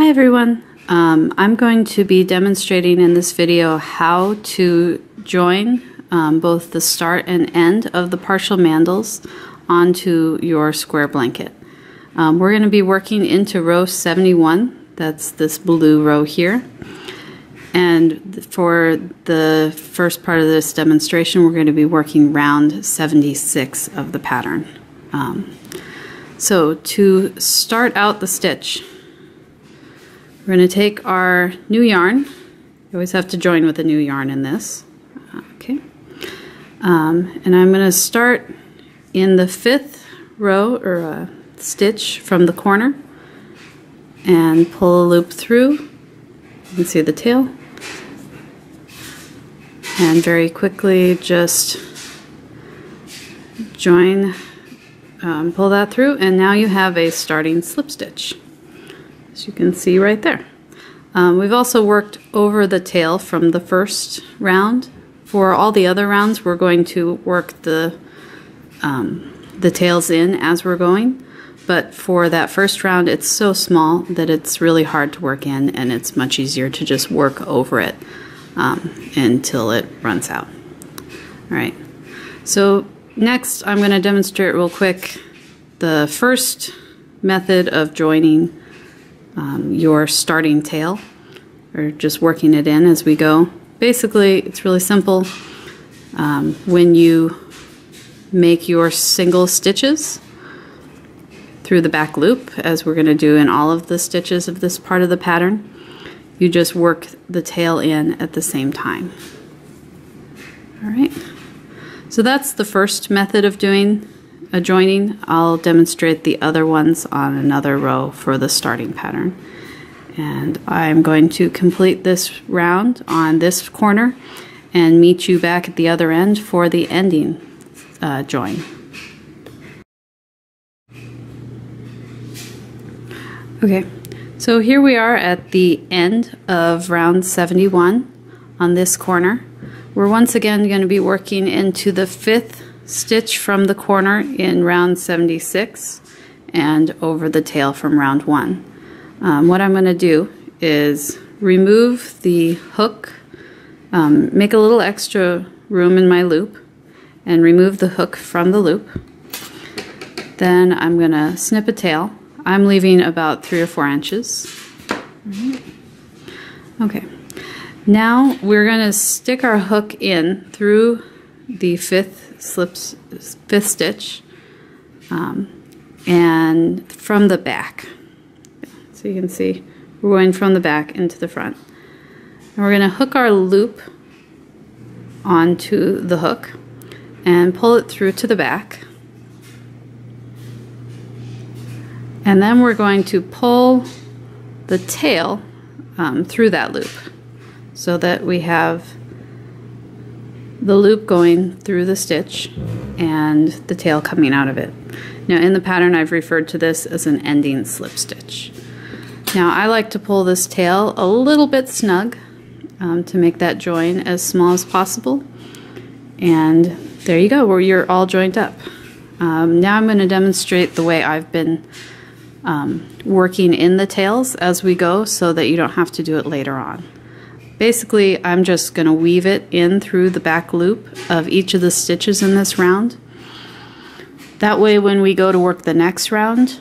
Hi everyone. I'm going to be demonstrating in this video how to join both the start and end of the partial mandals onto your square blanket. We're going to be working into row 71, that's this blue row here. And for the first part of this demonstration, we're going to be working round 76 of the pattern. So to start out the stitch, we're going to take our new yarn. You always have to join with a new yarn in this. Okay. And I'm going to start in the 5th row or stitch from the corner and pull a loop through. You can see the tail. And very quickly just join, pull that through, and now you have a starting slip stitch. As you can see right there. We've also worked over the tail from the first round. For all the other rounds, we're going to work the tails in as we're going. But for that first round, it's so small that it's really hard to work in, and it's much easier to just work over it until it runs out. All right. So next, I'm going to demonstrate real quick the first method of joining your starting tail, or just working it in as we go. Basically, it's really simple. When you make your single stitches through the back loop, as we're going to do in all of the stitches of this part of the pattern, you just work the tail in at the same time. All right. So that's the first method of doing a joining. I'll demonstrate the other ones on another row for the starting pattern. And I'm going to complete this round on this corner and meet you back at the other end for the ending join. Okay, so here we are at the end of round 71 on this corner. We're once again going to be working into the 5th stitch from the corner in round 76 and over the tail from round 1. What I'm going to do is remove the hook, make a little extra room in my loop, and remove the hook from the loop. Then I'm going to snip a tail. I'm leaving about 3 or 4 inches. Okay. Now we're going to stick our hook in through the 5th stitch and from the back. So you can see we're going from the back into the front. And we're going to hook our loop onto the hook and pull it through to the back. And then we're going to pull the tail through that loop so that we have the loop going through the stitch and the tail coming out of it. Now in the pattern I've referred to this as an ending slip stitch. Now I like to pull this tail a little bit snug to make that join as small as possible. And there you go, where you're all joined up. Now I'm going to demonstrate the way I've been working in the tails as we go so that you don't have to do it later on. Basically, I'm just going to weave it in through the back loop of each of the stitches in this round. That way when we go to work the next round,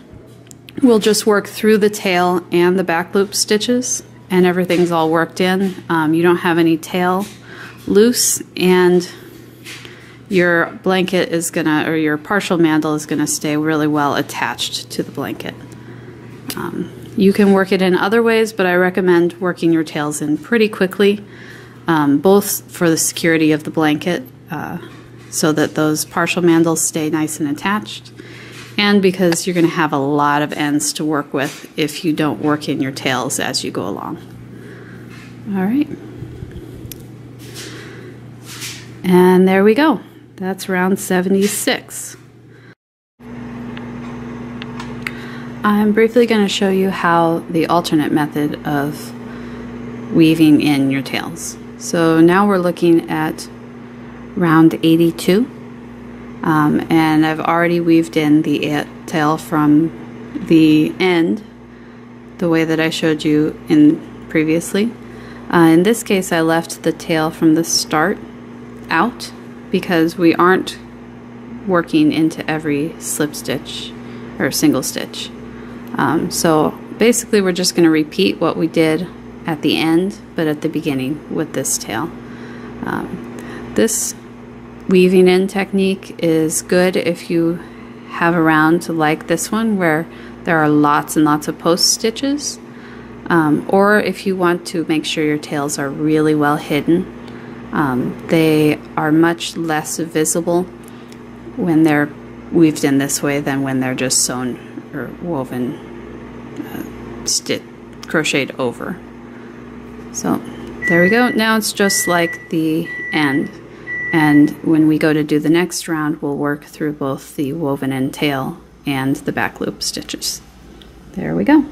we'll just work through the tail and the back loop stitches and everything's all worked in. You don't have any tail loose, and your blanket is gonna, or your partial mandal is gonna stay really well attached to the blanket. You can work it in other ways, but I recommend working your tails in pretty quickly, both for the security of the blanket so that those partial mandals stay nice and attached, and because you're going to have a lot of ends to work with if you don't work in your tails as you go along. All right. And there we go. That's round 76. I'm briefly going to show you how the alternate method of weaving in your tails. So now we're looking at round 82, and I've already weaved in the tail from the end the way that I showed you in previously. In this case, I left the tail from the start out because we aren't working into every slip stitch or single stitch. So basically we're just going to repeat what we did at the end, but at the beginning with this tail. This weaving in technique is good if you have a round like this one where there are lots and lots of post stitches, or if you want to make sure your tails are really well hidden. They are much less visible when they're weaved in this way than when they're just sewn or woven, crocheted over. So there we go. Now it's just like the end. And when we go to do the next round, we'll work through both the woven in tail and the back loop stitches. There we go.